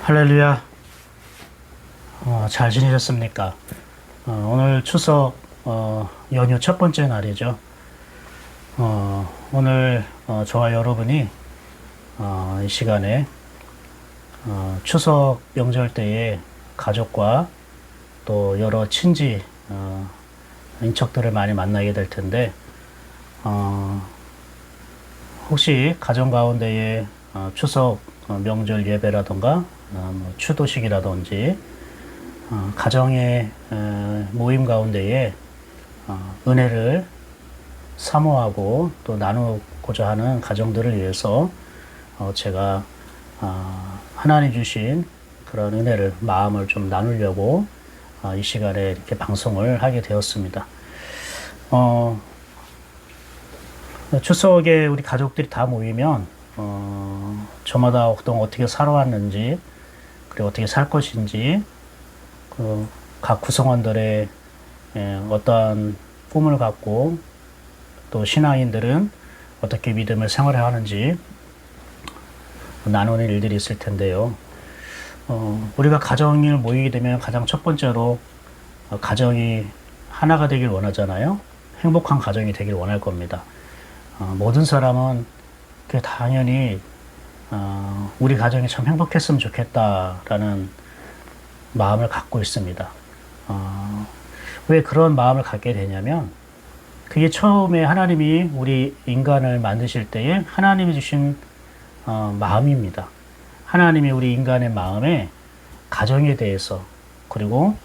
할렐루야. 잘 지내셨습니까? 오늘 추석 연휴 첫 번째 날이죠. 오늘 저와 여러분이 이 시간에 추석 명절 때에 가족과 또 여러 친지 인척들을 많이 만나게 될 텐데, 혹시 가정 가운데에 추석 명절 예배라던가 뭐 추도식이라든지 가정의 모임 가운데에 은혜를 사모하고 또 나누고자 하는 가정들을 위해서 제가 하나님 주신 그런 은혜를 마음을 좀 나누려고 이 시간에 이렇게 방송을 하게 되었습니다. 추석에 우리 가족들이 다 모이면 저마다 어떻게 살아왔는지, 그리고 어떻게 살 것인지, 각 구성원들의 어떠한 꿈을 갖고 또 신앙인들은 어떻게 믿음을 생활해야 하는지 나누는 일들이 있을 텐데요. 우리가 가정이 모이게 되면 가장 첫 번째로 가정이 하나가 되길 원하잖아요. 행복한 가정이 되길 원할 겁니다. 모든 사람은 당연히 우리 가정이 참 행복했으면 좋겠다라는 마음을 갖고 있습니다. 왜 그런 마음을 갖게 되냐면, 그게 처음에 하나님이 우리 인간을 만드실 때에 하나님이 주신 마음입니다. 하나님이 우리 인간의 마음에 가정에 대해서, 그리고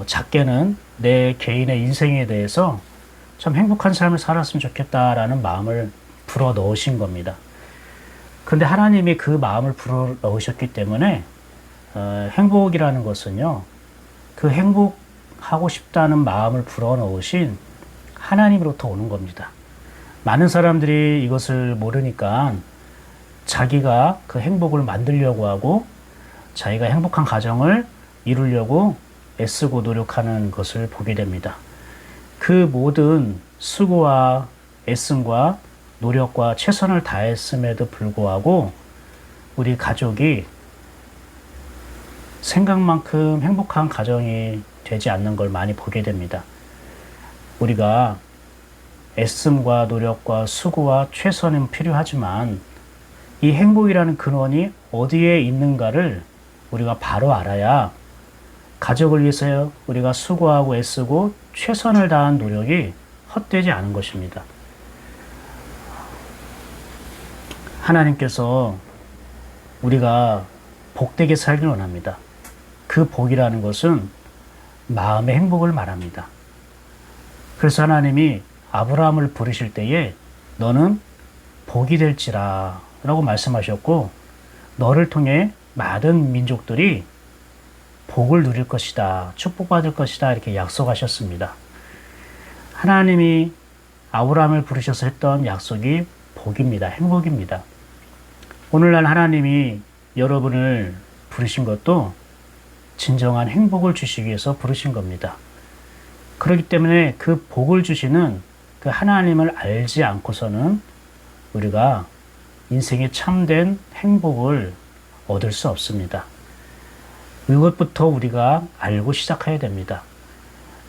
작게는 내 개인의 인생에 대해서 참 행복한 삶을 살았으면 좋겠다라는 마음을 불어 넣으신 겁니다. 근데 하나님이 그 마음을 불어 넣으셨기 때문에 행복이라는 것은요, 그 행복하고 싶다는 마음을 불어 넣으신 하나님으로부터 오는 겁니다. 많은 사람들이 이것을 모르니까 자기가 그 행복을 만들려고 하고 자기가 행복한 가정을 이루려고 애쓰고 노력하는 것을 보게 됩니다. 그 모든 수고와 애씀과 노력과 최선을 다했음에도 불구하고 우리 가족이 생각만큼 행복한 가정이 되지 않는 걸 많이 보게 됩니다. 우리가 애씀과 노력과 수고와 최선은 필요하지만 이 행복이라는 근원이 어디에 있는가를 우리가 바로 알아야 가족을 위해서 우리가 수고하고 애쓰고 최선을 다한 노력이 헛되지 않은 것입니다. 하나님께서 우리가 복되게 살길 원합니다. 그 복이라는 것은 마음의 행복을 말합니다. 그래서 하나님이 아브라함을 부르실 때에 너는 복이 될지라 라고 말씀하셨고, 너를 통해 많은 민족들이 복을 누릴 것이다, 축복받을 것이다 이렇게 약속하셨습니다. 하나님이 아브라함을 부르셔서 했던 약속이 복입니다. 행복입니다. 오늘날 하나님이 여러분을 부르신 것도 진정한 행복을 주시기 위해서 부르신 겁니다. 그렇기 때문에 그 복을 주시는 그 하나님을 알지 않고서는 우리가 인생의 참된 행복을 얻을 수 없습니다. 이것부터 우리가 알고 시작해야 됩니다.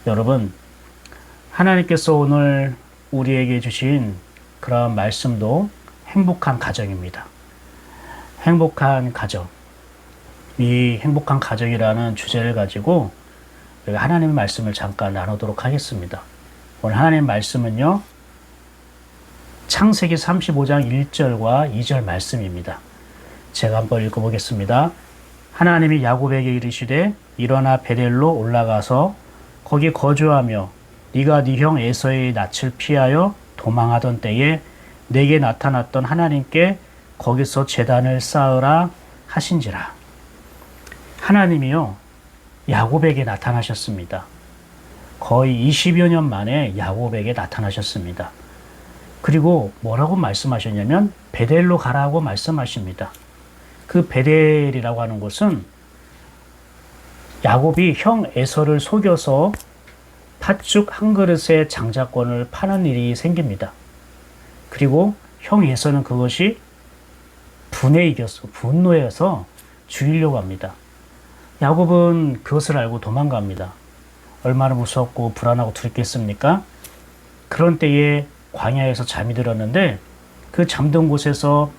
여러분, 하나님께서 오늘 우리에게 주신 그런 말씀도 행복한 가정입니다. 행복한 가정. 이 행복한 가정이라는 주제를 가지고 하나님의 말씀을 잠깐 나누도록 하겠습니다. 오늘 하나님의 말씀은요, 창세기 35장 1절과 2절 말씀입니다. 제가 한번 읽어보겠습니다. 하나님이 야곱에게 이르시되 일어나 베델로 올라가서 거기 거주하며 네가 네 형 에서의 낯을 피하여 도망하던 때에 내게 나타났던 하나님께 거기서 제단을 쌓으라 하신지라. 하나님이요, 야곱에게 나타나셨습니다. 거의 20여 년 만에 야곱에게 나타나셨습니다. 그리고 뭐라고 말씀하셨냐면 베델로 가라고 말씀하십니다. 그 베델이라고 하는 곳은 야곱이 형 에서를 속여서 팥죽 한 그릇의 장자권을 파는 일이 생깁니다. 그리고 형 에서는 그것이 분노해서 죽이려고 합니다. 야곱은 그것을 알고 도망갑니다. 얼마나 무섭고 불안하고 두렵겠습니까? 그런 때에 광야에서 잠이 들었는데 그 잠든 곳에서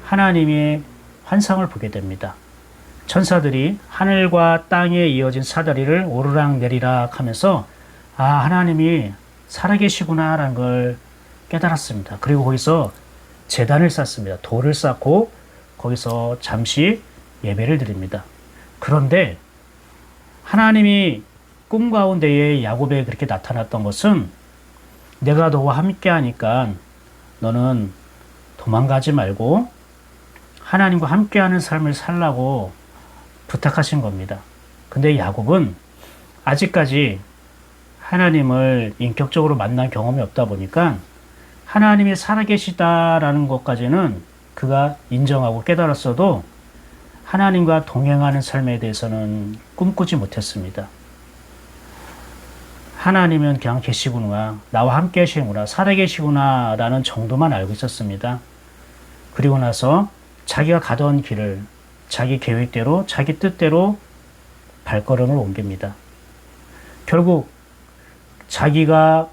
하나님의 환상을 보게 됩니다. 천사들이 하늘과 땅에 이어진 사다리를 오르락 내리락 하면서 하나님이 살아계시구나 라는 걸 깨달았습니다. 그리고 거기서 제단을 쌓습니다. 돌을 쌓고 거기서 잠시 예배를 드립니다. 그런데 하나님이 꿈 가운데에 야곱에 그렇게 나타났던 것은 내가 너와 함께 하니까 너는 도망가지 말고 하나님과 함께하는 삶을 살라고 부탁하신 겁니다. 근데 야곱은 아직까지 하나님을 인격적으로 만난 경험이 없다 보니까 하나님이 살아계시다라는 것까지는 그가 인정하고 깨달았어도 하나님과 동행하는 삶에 대해서는 꿈꾸지 못했습니다. 하나님은 그냥 계시구나, 나와 함께 계시구나, 살아계시구나 라는 정도만 알고 있었습니다. 그리고 나서 자기가 가던 길을 자기 계획대로, 자기 뜻대로 발걸음을 옮깁니다. 결국 자기가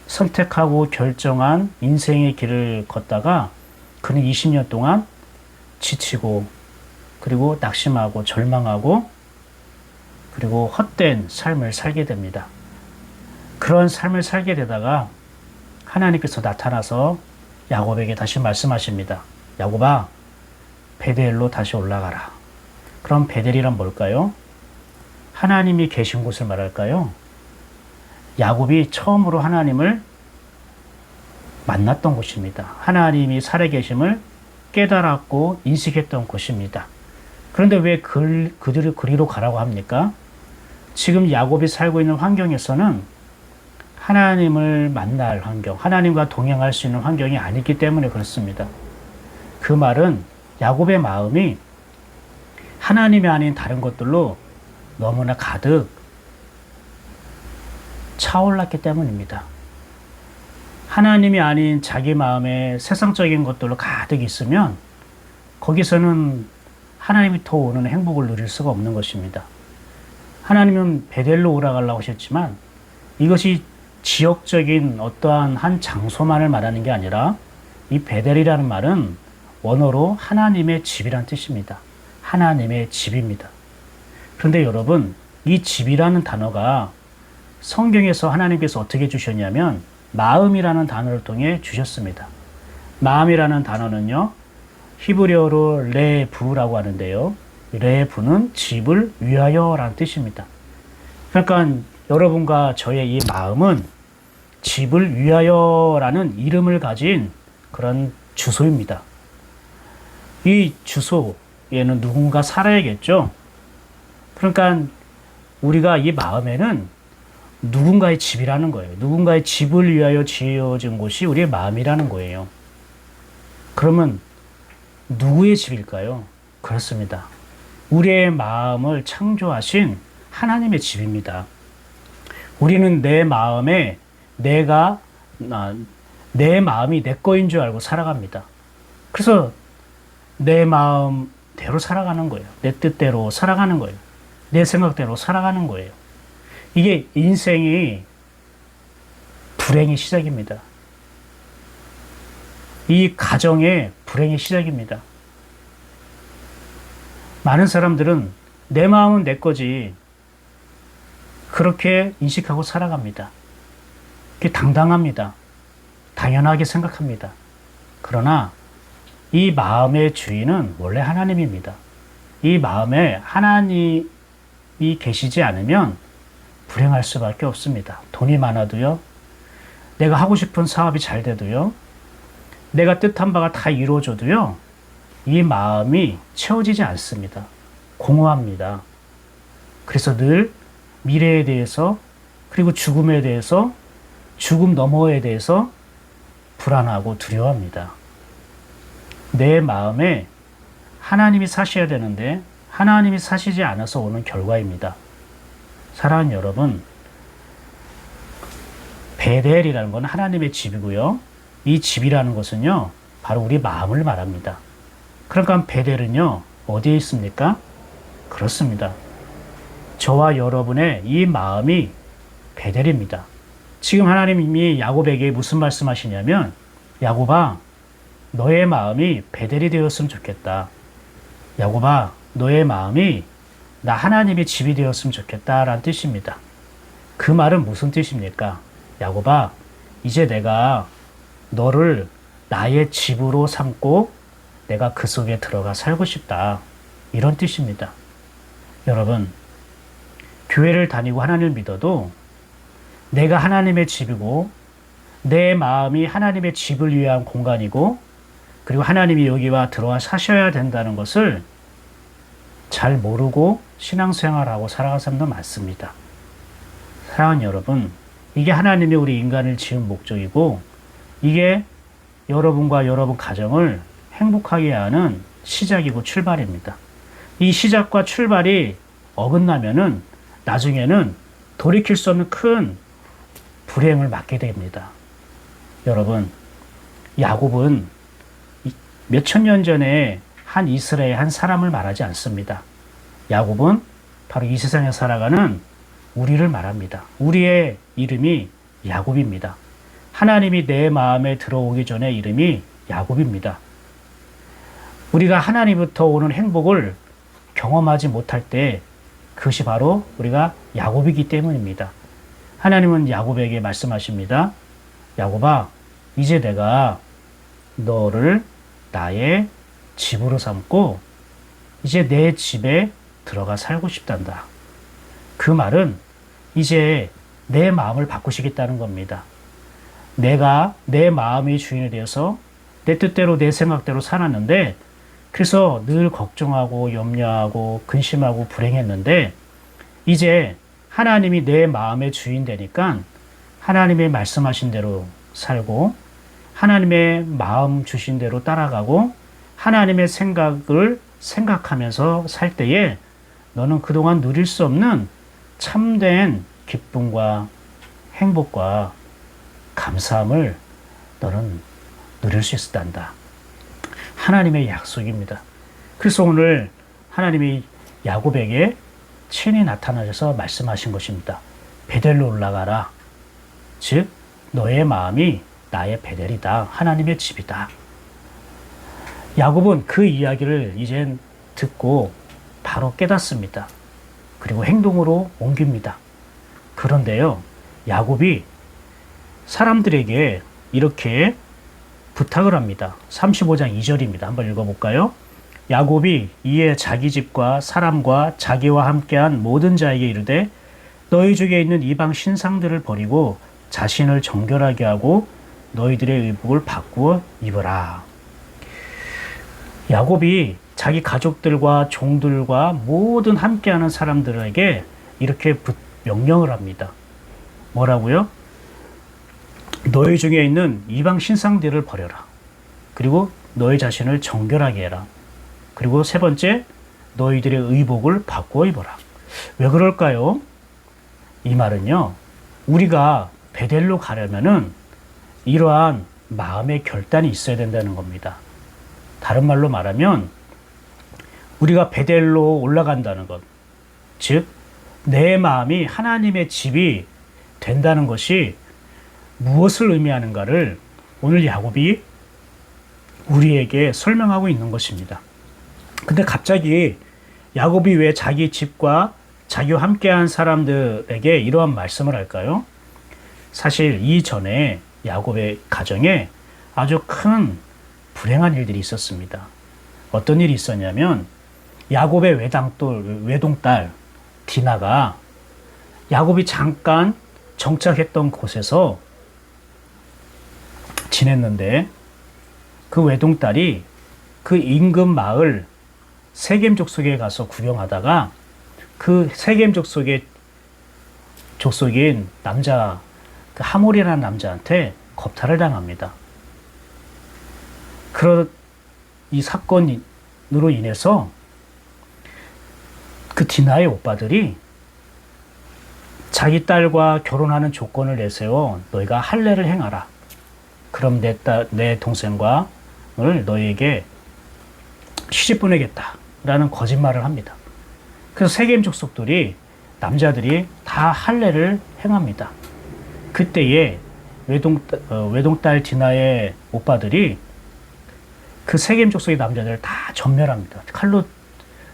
선택하고 결정한 인생의 길을 걷다가 그는 20년 동안 지치고 그리고 낙심하고 절망하고 그리고 헛된 삶을 살게 됩니다. 그런 삶을 살게 되다가 하나님께서 나타나서 야곱에게 다시 말씀하십니다. 야곱아, 베델로 다시 올라가라. 그럼 베델이란 뭘까요? 하나님이 계신 곳을 말할까요? 야곱이 처음으로 하나님을 만났던 곳입니다. 하나님이 살아계심을 깨달았고 인식했던 곳입니다. 그런데 왜 그들을 그리로 가라고 합니까? 지금 야곱이 살고 있는 환경에서는 하나님을 만날 환경, 하나님과 동행할 수 있는 환경이 아니기 때문에 그렇습니다. 그 말은 야곱의 마음이 하나님이 아닌 다른 것들로 너무나 가득 차올랐기 때문입니다. 하나님이 아닌 자기 마음에 세상적인 것들로 가득 있으면 거기서는 하나님이 더 오는 행복을 누릴 수가 없는 것입니다. 하나님은 베델로 오라가려고 하셨지만 이것이 지역적인 어떠한 한 장소만을 말하는 게 아니라 이 베델이라는 말은 원어로 하나님의 집이란 뜻입니다. 하나님의 집입니다. 그런데 여러분, 이 집이라는 단어가 성경에서 하나님께서 어떻게 주셨냐면 마음이라는 단어를 통해 주셨습니다. 마음이라는 단어는요, 히브리어로 레부라고 하는데요. 레부는 집을 위하여라는 뜻입니다. 그러니까 여러분과 저의 이 마음은 집을 위하여라는 이름을 가진 그런 주소입니다. 이 주소에는 누군가 살아야겠죠. 그러니까 우리가 이 마음에는 누군가의 집이라는 거예요. 누군가의 집을 위하여 지어진 곳이 우리의 마음이라는 거예요. 그러면 누구의 집일까요? 그렇습니다. 우리의 마음을 창조하신 하나님의 집입니다. 우리는 내 마음에 내 마음이 내 거인 줄 알고 살아갑니다. 그래서 내 마음대로 살아가는 거예요. 내 뜻대로 살아가는 거예요. 내 생각대로 살아가는 거예요. 이게 인생이 불행의 시작입니다. 이 가정의 불행의 시작입니다. 많은 사람들은 내 마음은 내 거지 그렇게 인식하고 살아갑니다. 그게 당당합니다. 당연하게 생각합니다. 그러나 이 마음의 주인은 원래 하나님입니다. 이 마음에 하나님이 계시지 않으면 불행할 수밖에 없습니다. 돈이 많아도요, 내가 하고 싶은 사업이 잘 돼도요, 내가 뜻한 바가 다 이루어져도요, 이 마음이 채워지지 않습니다. 공허합니다. 그래서 늘 미래에 대해서, 그리고 죽음에 대해서, 죽음 너머에 대해서 불안하고 두려워합니다. 내 마음에 하나님이 사셔야 되는데 하나님이 사시지 않아서 오는 결과입니다. 사랑하는 여러분, 베델이라는 건 하나님의 집이고요. 이 집이라는 것은요, 바로 우리 마음을 말합니다. 그러니까 베델은요, 어디에 있습니까? 그렇습니다. 저와 여러분의 이 마음이 베델입니다. 지금 하나님이 야곱에게 무슨 말씀하시냐면, 야곱아, 너의 마음이 베델이 되었으면 좋겠다. 야곱아, 너의 마음이 나 하나님의 집이 되었으면 좋겠다라는 뜻입니다. 그 말은 무슨 뜻입니까? 야곱아, 이제 내가 너를 나의 집으로 삼고 내가 그 속에 들어가 살고 싶다. 이런 뜻입니다. 여러분, 교회를 다니고 하나님을 믿어도 내가 하나님의 집이고 내 마음이 하나님의 집을 위한 공간이고 그리고 하나님이 여기와 들어와 사셔야 된다는 것을 잘 모르고 신앙생활하고 살아가는 사람도 많습니다. 사랑하는 여러분, 이게 하나님이 우리 인간을 지은 목적이고 이게 여러분과 여러분 가정을 행복하게 하는 시작이고 출발입니다. 이 시작과 출발이 어긋나면은 나중에는 돌이킬 수 없는 큰 불행을 맞게 됩니다. 여러분, 야곱은 몇천 년 전에 한 이스라엘 한 사람을 말하지 않습니다. 야곱은 바로 이 세상에 살아가는 우리를 말합니다. 우리의 이름이 야곱입니다. 하나님이 내 마음에 들어오기 전에 이름이 야곱입니다. 우리가 하나님부터 오는 행복을 경험하지 못할 때 그것이 바로 우리가 야곱이기 때문입니다. 하나님은 야곱에게 말씀하십니다. 야곱아, 이제 내가 너를 나의 집으로 삼고 이제 내 집에 들어가 살고 싶단다. 그 말은 이제 내 마음을 바꾸시겠다는 겁니다. 내가 내 마음의 주인이 되어서 내 뜻대로 내 생각대로 살았는데 그래서 늘 걱정하고 염려하고 근심하고 불행했는데 이제 하나님이 내 마음의 주인 되니까 하나님의 말씀하신 대로 살고 하나님의 마음 주신 대로 따라가고 하나님의 생각을 생각하면서 살 때에 너는 그동안 누릴 수 없는 참된 기쁨과 행복과 감사함을 너는 누릴 수 있단다. 하나님의 약속입니다. 그래서 오늘 하나님이 야곱에게 친히 나타나셔서 말씀하신 것입니다. 베델로 올라가라. 즉 너의 마음이 나의 베델이다. 하나님의 집이다. 야곱은 그 이야기를 이젠 듣고 바로 깨닫습니다. 그리고 행동으로 옮깁니다. 그런데요, 야곱이 사람들에게 이렇게 부탁을 합니다. 35장 2절입니다. 한번 읽어볼까요? 야곱이 이에 자기 집과 사람과 자기와 함께한 모든 자에게 이르되 너희 중에 있는 이방 신상들을 버리고 자신을 정결하게 하고 너희들의 의복을 바꾸어 입어라. 야곱이 자기 가족들과 종들과 모든 함께하는 사람들에게 이렇게 명령을 합니다. 뭐라고요? 너희 중에 있는 이방 신상들을 버려라. 그리고 너희 자신을 정결하게 해라. 그리고 세 번째, 너희들의 의복을 바꾸어 입어라. 왜 그럴까요? 이 말은요, 우리가 베델로 가려면은 이러한 마음의 결단이 있어야 된다는 겁니다. 다른 말로 말하면 우리가 베델로 올라간다는 것, 즉 내 마음이 하나님의 집이 된다는 것이 무엇을 의미하는가를 오늘 야곱이 우리에게 설명하고 있는 것입니다. 근데 갑자기 야곱이 왜 자기 집과 자기와 함께한 사람들에게 이러한 말씀을 할까요? 사실 이전에 야곱의 가정에 아주 큰 불행한 일들이 있었습니다. 어떤 일이 있었냐면 야곱의 외동딸 디나가 야곱이 잠깐 정착했던 곳에서 지냈는데 그 외동딸이 그 인근 마을 세겜 족속에 가서 구경하다가 그 세겜 족속인 남자, 그 하몰이라는 남자한테 겁탈을 당합니다. 이 사건으로 인해서 그 디나의 오빠들이 자기 딸과 결혼하는 조건을 내세워 너희가 할례를 행하라. 그럼 내 동생과 너희에게 시집 보내겠다. 라는 거짓말을 합니다. 그래서 세겜 족속들이 남자들이 다 할례를 행합니다. 그때에 외동딸 디나의 오빠들이 그 세겜 족속의 남자들을 다 전멸합니다. 칼로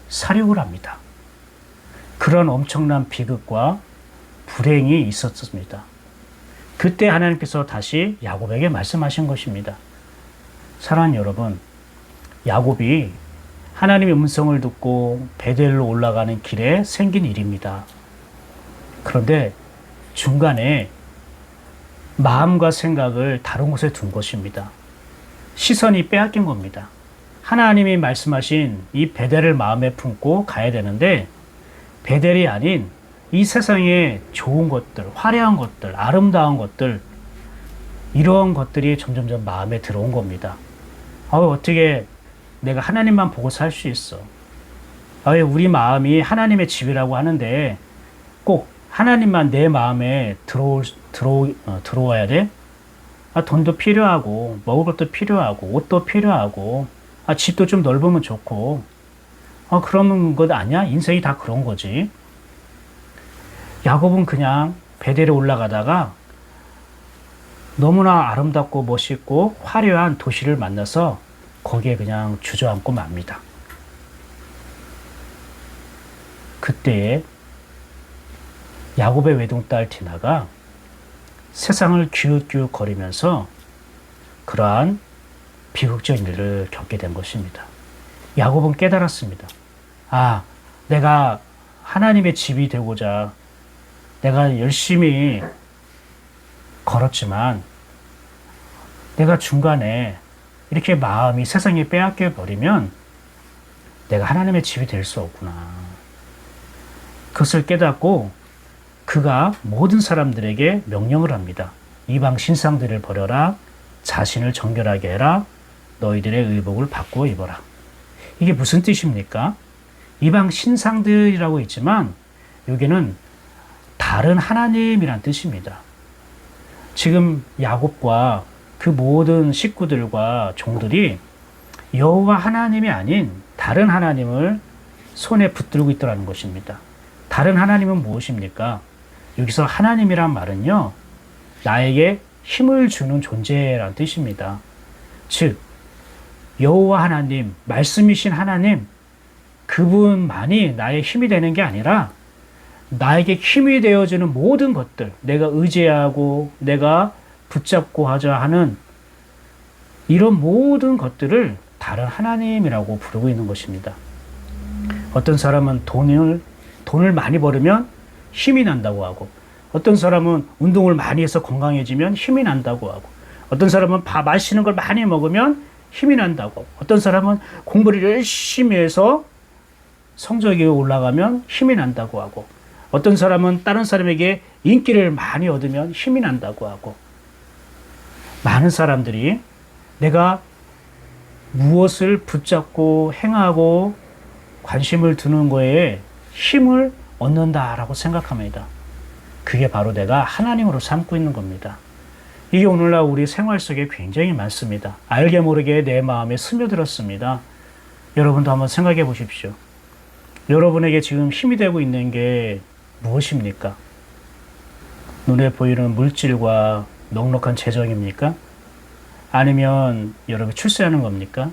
살육을 합니다. 그런 엄청난 비극과 불행이 있었습니다. 그때 하나님께서 다시 야곱에게 말씀하신 것입니다. 사랑하는 여러분, 야곱이 하나님의 음성을 듣고 베델로 올라가는 길에 생긴 일입니다. 그런데 중간에 마음과 생각을 다른 곳에 둔 것입니다. 시선이 빼앗긴 겁니다. 하나님이 말씀하신 이 베델을 마음에 품고 가야 되는데 베델이 아닌 이 세상의 좋은 것들, 화려한 것들, 아름다운 것들, 이런 것들이 점점점 마음에 들어온 겁니다. 어떻게 내가 하나님만 보고 살 수 있어? 우리 마음이 하나님의 집이라고 하는데 꼭 하나님만 내 마음에 들어와야 돼? 돈도 필요하고, 먹을 것도 필요하고, 옷도 필요하고, 집도 좀 넓으면 좋고, 그런 것 아니야? 인생이 다 그런 거지. 야곱은 그냥 베델에 올라가다가 너무나 아름답고 멋있고 화려한 도시를 만나서 거기에 그냥 주저앉고 맙니다. 그때에 야곱의 외동딸 디나가 세상을 기웃기웃 거리면서 그러한 비극적인 일을 겪게 된 것입니다. 야곱은 깨달았습니다. 내가 하나님의 집이 되고자 내가 열심히 걸었지만 내가 중간에 이렇게 마음이 세상에 빼앗겨 버리면 내가 하나님의 집이 될 수 없구나. 그것을 깨닫고 그가 모든 사람들에게 명령을 합니다. 이방 신상들을 버려라. 자신을 정결하게 해라. 너희들의 의복을 바꾸어 입어라. 이게 무슨 뜻입니까? 이방 신상들이라고 있지만 여기는 다른 하나님이란 뜻입니다. 지금 야곱과 그 모든 식구들과 종들이 여호와 하나님이 아닌 다른 하나님을 손에 붙들고 있더라는 것입니다. 다른 하나님은 무엇입니까? 여기서 하나님이란 말은요, 나에게 힘을 주는 존재란 뜻입니다. 즉, 여호와 하나님, 말씀이신 하나님, 그분만이 나의 힘이 되는 게 아니라 나에게 힘이 되어주는 모든 것들, 내가 의지하고 내가 붙잡고 하자 하는 이런 모든 것들을 다른 하나님이라고 부르고 있는 것입니다. 어떤 사람은 돈을 많이 벌으면 힘이 난다고 하고, 어떤 사람은 운동을 많이 해서 건강해지면 힘이 난다고 하고, 어떤 사람은 맛있는 걸 많이 먹으면 힘이 난다고 하고, 어떤 사람은 공부를 열심히 해서 성적이 올라가면 힘이 난다고 하고, 어떤 사람은 다른 사람에게 인기를 많이 얻으면 힘이 난다고 하고, 많은 사람들이 내가 무엇을 붙잡고 행하고 관심을 두는 거에 힘을 얻는다라고 생각합니다. 그게 바로 내가 하나님으로 삼고 있는 겁니다. 이게 오늘날 우리 생활 속에 굉장히 많습니다. 알게 모르게 내 마음에 스며들었습니다. 여러분도 한번 생각해 보십시오. 여러분에게 지금 힘이 되고 있는 게 무엇입니까? 눈에 보이는 물질과 넉넉한 재정입니까? 아니면 여러분이 출세하는 겁니까?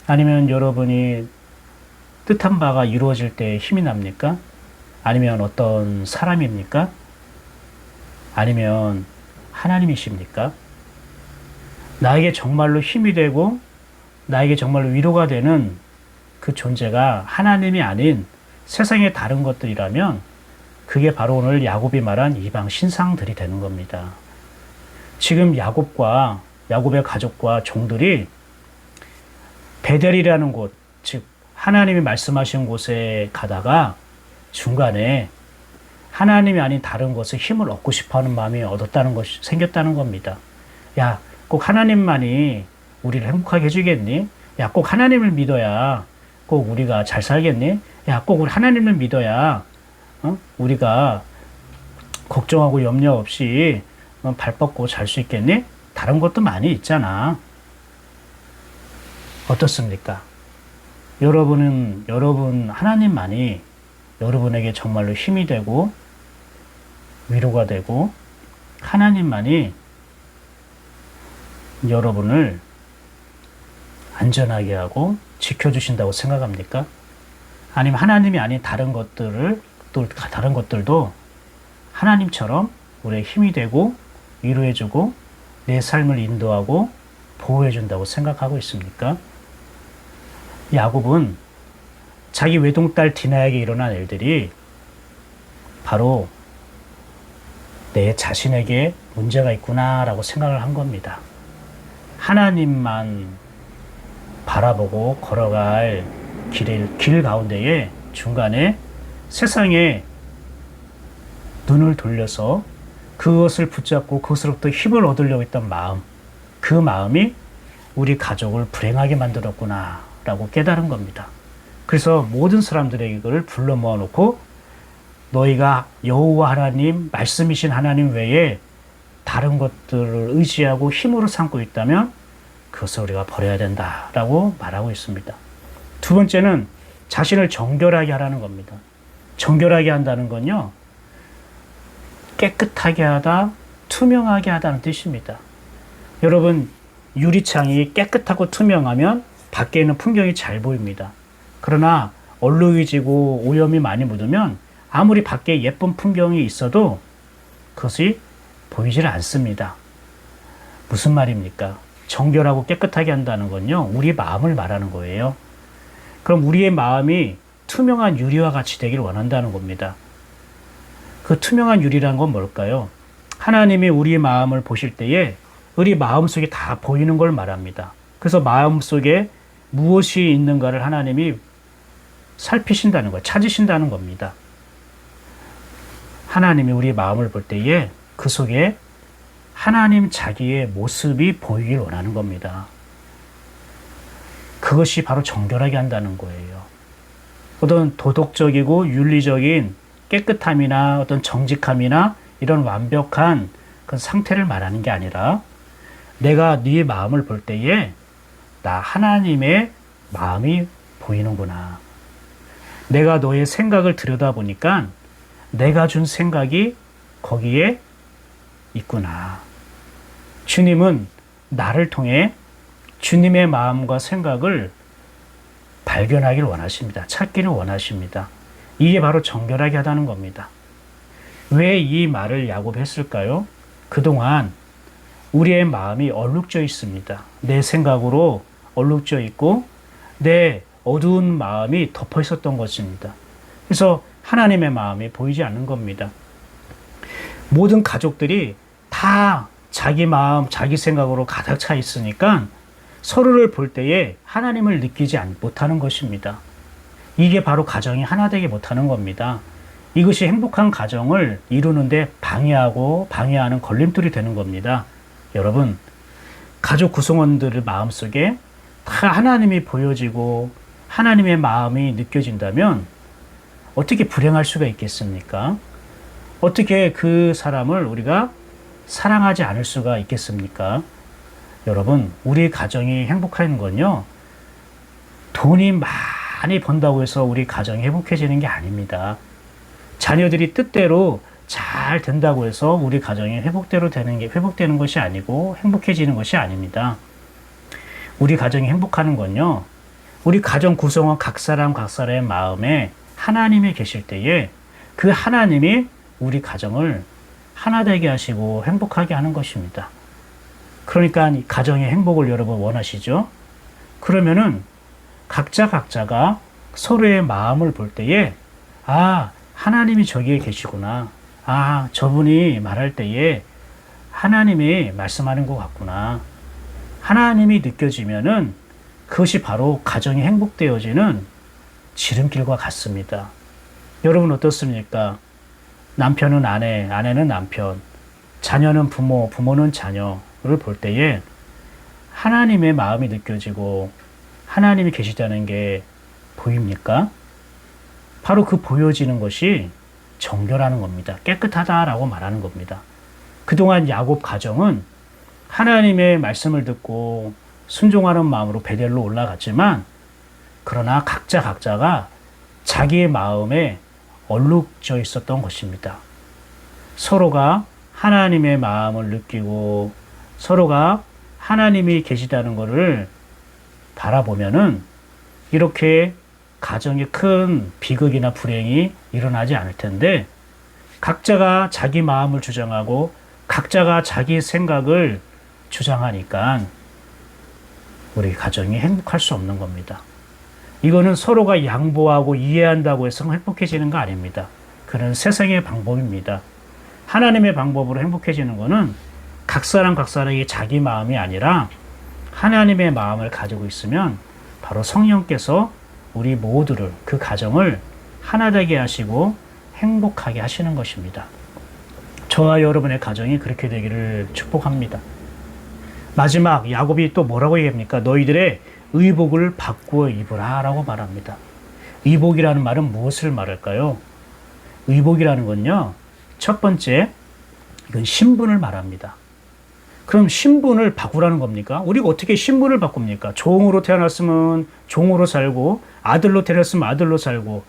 아니면 여러분이 뜻한 바가 이루어질 때 힘이 납니까? 아니면 어떤 사람입니까? 아니면 하나님이십니까? 나에게 정말로 힘이 되고 나에게 정말로 위로가 되는 그 존재가 하나님이 아닌 세상의 다른 것들이라면 그게 바로 오늘 야곱이 말한 이방 신상들이 되는 겁니다. 지금 야곱의 가족과 종들이 베델이라는 곳, 즉 하나님이 말씀하신 곳에 가다가 중간에 하나님이 아닌 다른 것에 힘을 얻고 싶어하는 마음이 생겼다는 겁니다. 야, 꼭 하나님만이 우리를 행복하게 해주겠니? 야, 꼭 하나님을 믿어야 꼭 우리가 잘 살겠니? 야, 꼭 우리 하나님을 믿어야 우리가 걱정하고 염려 없이 발 뻗고 잘 수 있겠니? 다른 것도 많이 있잖아. 어떻습니까? 여러분 하나님만이 여러분에게 정말로 힘이 되고 위로가 되고 하나님만이 여러분을 안전하게 하고 지켜주신다고 생각합니까? 아니면 하나님이 아닌 다른 것들도 하나님처럼 우리의 힘이 되고 위로해주고 내 삶을 인도하고 보호해준다고 생각하고 있습니까? 야곱은 자기 외동딸 디나에게 일어난 일들이 바로 내 자신에게 문제가 있구나라고 생각을 한 겁니다. 하나님만 바라보고 걸어갈 길 가운데에 중간에 세상에 눈을 돌려서 그것을 붙잡고 그것으로부터 힘을 얻으려고 했던 마음, 그 마음이 우리 가족을 불행하게 만들었구나 라고 깨달은 겁니다. 그래서 모든 사람들에게 이걸 불러 모아놓고 너희가 여호와 하나님, 말씀이신 하나님 외에 다른 것들을 의지하고 힘으로 삼고 있다면 그것을 우리가 버려야 된다라고 말하고 있습니다. 두 번째는 자신을 정결하게 하라는 겁니다. 정결하게 한다는 건요, 깨끗하게 하다, 투명하게 하다는 뜻입니다. 여러분, 유리창이 깨끗하고 투명하면 밖에 있는 풍경이 잘 보입니다. 그러나 얼룩이 지고 오염이 많이 묻으면 아무리 밖에 예쁜 풍경이 있어도 그것이 보이질 않습니다. 무슨 말입니까? 정결하고 깨끗하게 한다는 건요, 우리 마음을 말하는 거예요. 그럼 우리의 마음이 투명한 유리와 같이 되길 원한다는 겁니다. 그 투명한 유리란 건 뭘까요? 하나님이 우리 마음을 보실 때에 우리 마음 속에 다 보이는 걸 말합니다. 그래서 마음 속에 무엇이 있는가를 하나님이 살피신다는 거, 찾으신다는 겁니다. 하나님이 우리 마음을 볼 때에 그 속에 하나님 자기의 모습이 보이길 원하는 겁니다. 그것이 바로 정결하게 한다는 거예요. 어떤 도덕적이고 윤리적인 깨끗함이나 어떤 정직함이나 이런 완벽한 그 상태를 말하는 게 아니라 내가 네 마음을 볼 때에 나 하나님의 마음이 보이는구나. 내가 너의 생각을 들여다보니까 내가 준 생각이 거기에 있구나. 주님은 나를 통해 주님의 마음과 생각을 발견하기를 원하십니다. 찾기를 원하십니다. 이게 바로 정결하게 하다는 겁니다. 왜 이 말을 야곱이 했을까요? 그동안 우리의 마음이 얼룩져 있습니다. 내 생각으로 얼룩져 있고 내 어두운 마음이 덮어 있었던 것입니다. 그래서 하나님의 마음이 보이지 않는 겁니다. 모든 가족들이 다 자기 마음, 자기 생각으로 가득 차 있으니까 서로를 볼 때에 하나님을 느끼지 못하는 것입니다. 이게 바로 가정이 하나 되게 못하는 겁니다. 이것이 행복한 가정을 이루는데 방해하는 걸림돌이 되는 겁니다. 여러분, 가족 구성원들의 마음속에 다 하나님이 보여지고 하나님의 마음이 느껴진다면 어떻게 불행할 수가 있겠습니까? 어떻게 그 사람을 우리가 사랑하지 않을 수가 있겠습니까? 여러분, 우리 가정이 행복한 건요, 돈이 많이 번다고 해서 우리 가정이 행복해지는 게 아닙니다. 자녀들이 뜻대로 잘 된다고 해서 우리 가정이 회복되는 것이 아니고 행복해지는 것이 아닙니다. 우리 가정이 행복하는 건요, 우리 가정 구성원 각 사람의 마음에 하나님이 계실 때에 그 하나님이 우리 가정을 하나 되게 하시고 행복하게 하는 것입니다. 그러니까 가정의 행복을 여러분 원하시죠? 그러면은 각자가 서로의 마음을 볼 때에 하나님이 저기에 계시구나. 저분이 말할 때에 하나님이 말씀하는 것 같구나. 하나님이 느껴지면은 그것이 바로 가정이 행복되어지는 지름길과 같습니다. 여러분 어떻습니까? 남편은 아내, 아내는 남편, 자녀는 부모, 부모는 자녀를 볼 때에 하나님의 마음이 느껴지고 하나님이 계시다는 게 보입니까? 바로 그 보여지는 것이 정결하는 겁니다. 깨끗하다라고 말하는 겁니다. 그동안 야곱 가정은 하나님의 말씀을 듣고 순종하는 마음으로 베델로 올라갔지만 그러나 각자가 자기의 마음에 얼룩져 있었던 것입니다. 서로가 하나님의 마음을 느끼고 서로가 하나님이 계시다는 것을 바라보면은 이렇게 가정에 큰 비극이나 불행이 일어나지 않을 텐데, 각자가 자기 마음을 주장하고 각자가 자기 생각을 주장하니까 우리 가정이 행복할 수 없는 겁니다. 이거는 서로가 양보하고 이해한다고 해서 행복해지는 거 아닙니다. 그는 세상의 방법입니다. 하나님의 방법으로 행복해지는 것은 각 사람이 자기 마음이 아니라 하나님의 마음을 가지고 있으면 바로 성령께서 우리 모두를, 그 가정을 하나 되게 하시고 행복하게 하시는 것입니다. 저와 여러분의 가정이 그렇게 되기를 축복합니다. 마지막 야곱이 또 뭐라고 얘기합니까? 너희들의 의복을 바꾸어 입으라 라고 말합니다. 의복이라는 말은 무엇을 말할까요? 의복이라는 건요, 첫 번째, 이건 신분을 말합니다. 그럼 신분을 바꾸라는 겁니까? 우리가 어떻게 신분을 바꿉니까? 종으로 태어났으면 종으로 살고, 아들로 태어났으면 아들로 살고,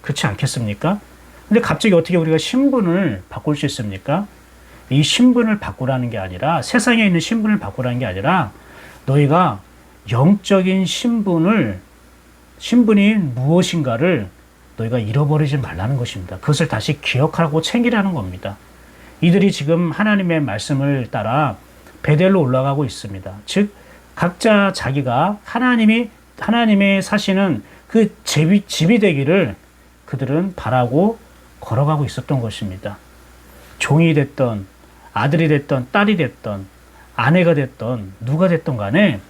그렇지 않겠습니까? 근데 갑자기 어떻게 우리가 신분을 바꿀 수 있습니까? 이 신분을 바꾸라는 게 아니라, 세상에 있는 신분을 바꾸라는 게 아니라, 너희가 영적인 신분이 무엇인가를 너희가 잃어버리지 말라는 것입니다. 그것을 다시 기억하고 챙기라는 겁니다. 이들이 지금 하나님의 말씀을 따라 베델로 올라가고 있습니다. 즉, 각자 자기가 하나님의 사시는 그 집이 되기를 그들은 바라고 걸어가고 있었던 것입니다. 종이 됐던, 아들이 됐던, 딸이 됐던, 아내가 됐던, 누가 됐던 간에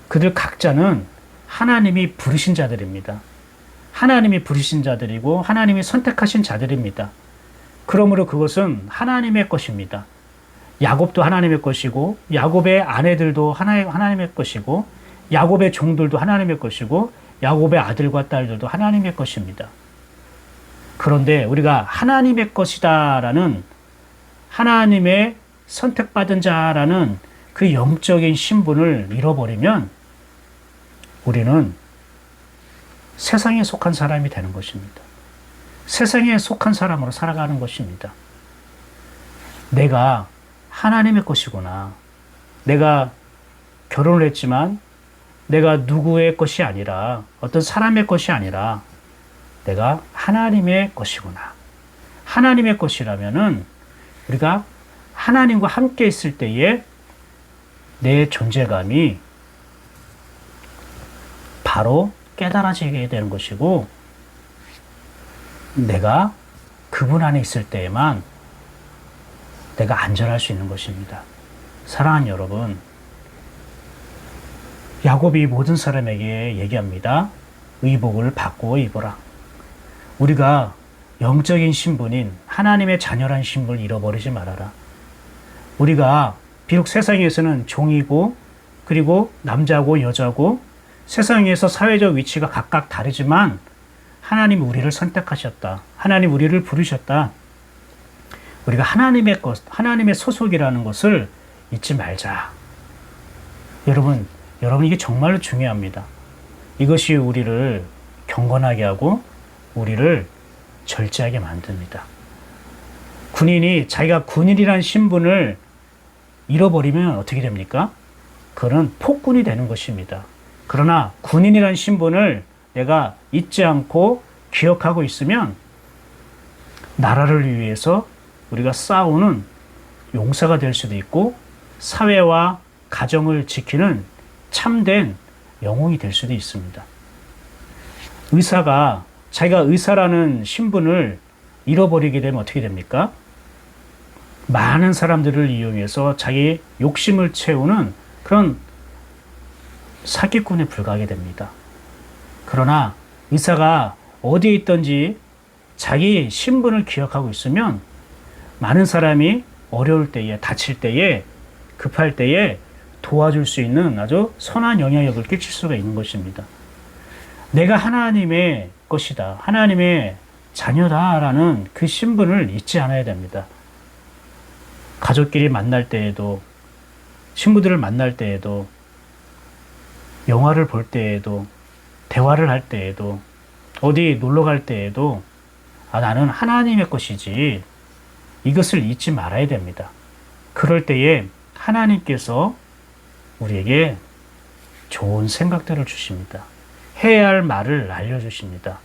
그들 각자는 하나님이 부르신 자들입니다. 하나님이 부르신 자들이고 하나님이 선택하신 자들입니다. 그러므로 그것은 하나님의 것입니다. 야곱도 하나님의 것이고, 야곱의 아내들도 하나님의 것이고, 야곱의 종들도 하나님의 것이고, 야곱의 아들과 딸들도 하나님의 것입니다. 그런데 우리가 하나님의 것이다라는, 하나님의 선택받은 자라는 그 영적인 신분을 잃어버리면 우리는 세상에 속한 사람이 되는 것입니다. 세상에 속한 사람으로 살아가는 것입니다. 내가 하나님의 것이구나. 내가 결혼을 했지만 내가 누구의 것이 아니라, 어떤 사람의 것이 아니라 내가 하나님의 것이구나. 하나님의 것이라면은 우리가 하나님과 함께 있을 때에 내 존재감이 바로 깨달아지게 되는 것이고, 내가 그분 안에 있을 때에만 내가 안전할 수 있는 것입니다. 사랑하는 여러분, 야곱이 모든 사람에게 얘기합니다. 의복을 바꾸어 입어라. 우리가 영적인 신분인 하나님의 자녀란 신분을 잃어버리지 말아라. 우리가 비록 세상에서는 종이고, 그리고 남자고 여자고, 세상에서 사회적 위치가 각각 다르지만 하나님이 우리를 선택하셨다. 하나님 우리를 부르셨다. 우리가 하나님의 것, 하나님의 소속이라는 것을 잊지 말자. 여러분 이게 정말로 중요합니다. 이것이 우리를 경건하게 하고 우리를 절제하게 만듭니다. 군인이 자기가 군인이라는 신분을 잃어버리면 어떻게 됩니까? 그는 폭군이 되는 것입니다. 그러나 군인이라는 신분을 내가 잊지 않고 기억하고 있으면 나라를 위해서 우리가 싸우는 용사가 될 수도 있고, 사회와 가정을 지키는 참된 영웅이 될 수도 있습니다. 의사가 자기가 의사라는 신분을 잃어버리게 되면 어떻게 됩니까? 많은 사람들을 이용해서 자기 욕심을 채우는 그런 사기꾼에 불과하게 됩니다. 그러나 의사가 어디에 있든지 자기 신분을 기억하고 있으면 많은 사람이 어려울 때에, 다칠 때에, 급할 때에 도와줄 수 있는 아주 선한 영향력을 끼칠 수가 있는 것입니다. 내가 하나님의 것이다, 하나님의 자녀다라는 그 신분을 잊지 않아야 됩니다. 가족끼리 만날 때에도, 친구들을 만날 때에도, 영화를 볼 때에도, 대화를 할 때에도, 어디 놀러 갈 때에도, 나는 하나님의 것이지, 이것을 잊지 말아야 됩니다. 그럴 때에 하나님께서 우리에게 좋은 생각들을 주십니다. 해야 할 말을 알려주십니다.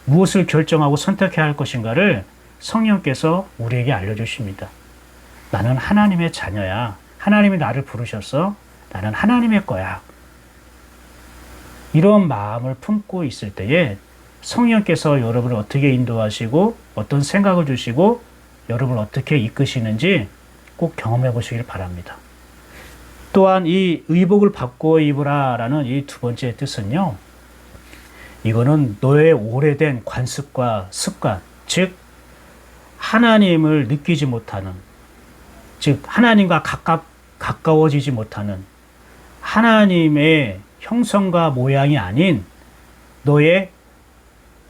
무엇을 결정하고 선택해야 할 것인가를 성령께서 우리에게 알려주십니다. 나는 하나님의 자녀야. 하나님이 나를 부르셔서 나는 하나님의 거야. 이런 마음을 품고 있을 때에 성령께서 여러분을 어떻게 인도하시고 어떤 생각을 주시고 여러분을 어떻게 이끄시는지 꼭 경험해 보시길 바랍니다. 또한 이 의복을 바꿔 입으라라는 이 두 번째 뜻은요. 이거는 너의 오래된 관습과 습관, 즉 하나님을 느끼지 못하는, 즉 하나님과 가까워지지 못하는 하나님의 형성과 모양이 아닌 너의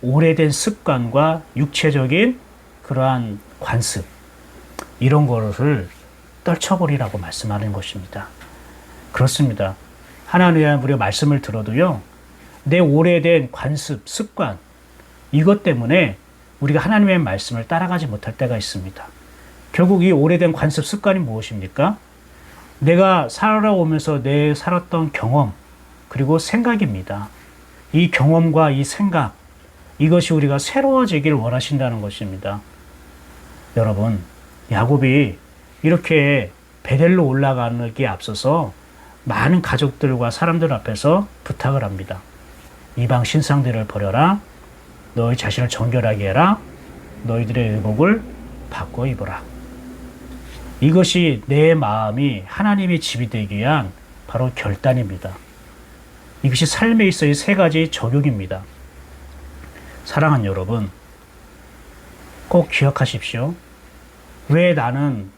오래된 습관과 육체적인 그러한 관습, 이런 것을 떨쳐버리라고 말씀하는 것입니다. 그렇습니다. 하나님의 우리가 말씀을 들어도요, 내 오래된 관습, 습관, 이것 때문에 우리가 하나님의 말씀을 따라가지 못할 때가 있습니다. 결국 이 오래된 관습, 습관이 무엇입니까? 내가 살아오면서 내 살았던 경험, 그리고 생각입니다. 이 경험과 이 생각, 이것이 우리가 새로워지길 원하신다는 것입니다. 여러분, 야곱이 이렇게 베델로 올라가기에 앞서서 많은 가족들과 사람들 앞에서 부탁을 합니다. 이방 신상들을 버려라. 너희 자신을 정결하게 해라. 너희들의 의복을 바꿔 입어라. 이것이 내 마음이 하나님의 집이 되기 위한 바로 결단입니다. 이것이 삶에 있어의 세 가지 적용입니다. 사랑하는 여러분, 꼭 기억하십시오. 왜 나는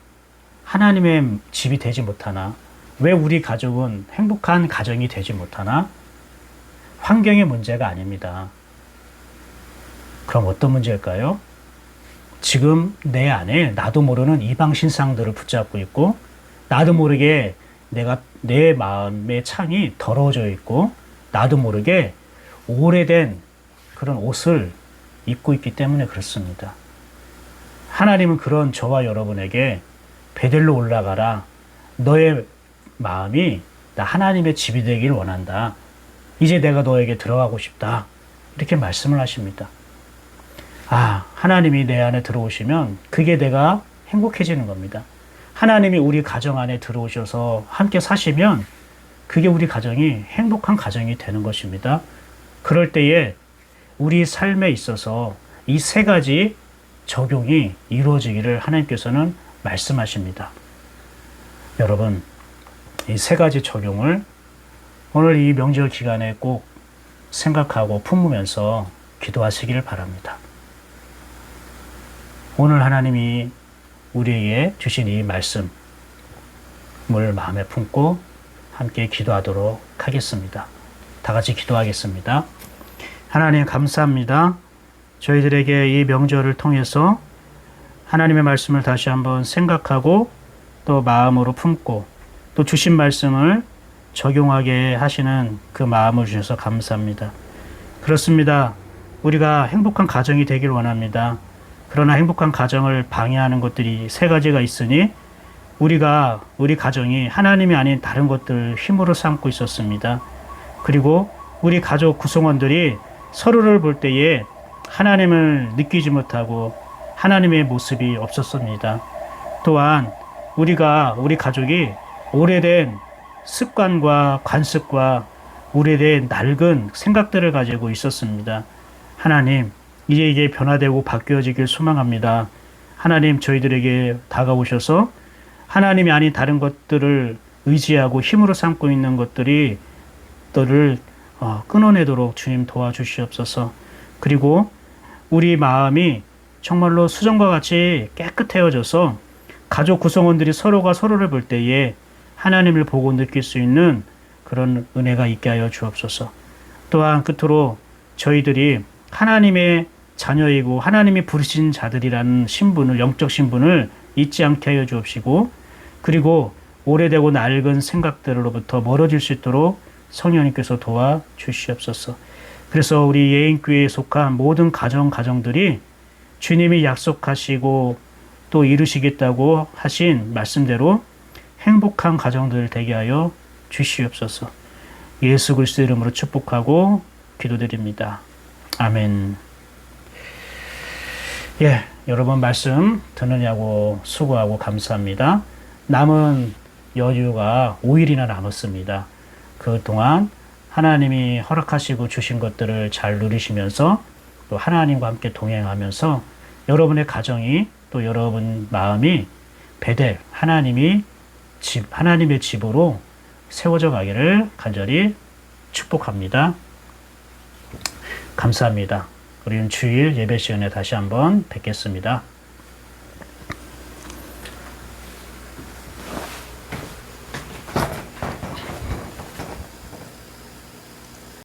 하나님의 집이 되지 못하나? 왜 우리 가족은 행복한 가정이 되지 못하나? 환경의 문제가 아닙니다. 그럼 어떤 문제일까요? 지금 내 안에 나도 모르는 이방 신상들을 붙잡고 있고, 나도 모르게 내 마음의 창이 더러워져 있고, 나도 모르게 오래된 그런 옷을 입고 있기 때문에 그렇습니다. 하나님은 그런 저와 여러분에게 베델로 올라가라. 너의 마음이 나 하나님의 집이 되길 원한다. 이제 내가 너에게 들어가고 싶다. 이렇게 말씀을 하십니다. 하나님이 내 안에 들어오시면 그게 내가 행복해지는 겁니다. 하나님이 우리 가정 안에 들어오셔서 함께 사시면 그게 우리 가정이 행복한 가정이 되는 것입니다. 그럴 때에 우리 삶에 있어서 이 세 가지 적용이 이루어지기를 하나님께서는 말씀하십니다. 여러분, 이 세 가지 적용을 오늘 이 명절 기간에 꼭 생각하고 품으면서 기도하시기를 바랍니다. 오늘 하나님이 우리에게 주신 이 말씀을 마음에 품고 함께 기도하도록 하겠습니다. 다 같이 기도하겠습니다. 하나님 감사합니다. 저희들에게 이 명절을 통해서 하나님의 말씀을 다시 한번 생각하고 또 마음으로 품고 또 주신 말씀을 적용하게 하시는 그 마음을 주셔서 감사합니다. 그렇습니다. 우리가 행복한 가정이 되길 원합니다. 그러나 행복한 가정을 방해하는 것들이 세 가지가 있으니 우리가 우리 가정이 하나님이 아닌 다른 것들을 힘으로 삼고 있었습니다. 그리고 우리 가족 구성원들이 서로를 볼 때에 하나님을 느끼지 못하고 하나님의 모습이 없었습니다. 또한 우리 가족이 오래된 습관과 관습과 오래된 낡은 생각들을 가지고 있었습니다. 하나님, 이제 이게 변화되고 바뀌어지길 소망합니다. 하나님, 저희들에게 다가오셔서 하나님이 아닌 다른 것들을 의지하고 힘으로 삼고 있는 것들을 끊어내도록 주님 도와주시옵소서. 그리고 우리 마음이 정말로 수정과 같이 깨끗해져서 가족 구성원들이 서로가 서로를 볼 때에 하나님을 보고 느낄 수 있는 그런 은혜가 있게 하여 주옵소서. 또한 끝으로 저희들이 하나님의 자녀이고 하나님이 부르신 자들이라는 신분을, 영적 신분을 잊지 않게 하여 주옵시고, 그리고 오래되고 낡은 생각들로부터 멀어질 수 있도록 성령님께서 도와주시옵소서. 그래서 우리 예인교회에 속한 모든 가정들이 주님이 약속하시고 또 이루시겠다고 하신 말씀대로 행복한 가정들 되게 하여 주시옵소서. 예수 그리스도 이름으로 축복하고 기도드립니다. 아멘. 예, 여러분 말씀 듣느냐고 수고하고 감사합니다. 남은 여유가 5일이나 남았습니다. 그동안 하나님이 허락하시고 주신 것들을 잘 누리시면서 또 하나님과 함께 동행하면서 여러분의 가정이 또 여러분 마음이 베델 하나님의 집으로 세워져 가기를 간절히 축복합니다. 감사합니다. 우리는 주일 예배 시간에 다시 한번 뵙겠습니다.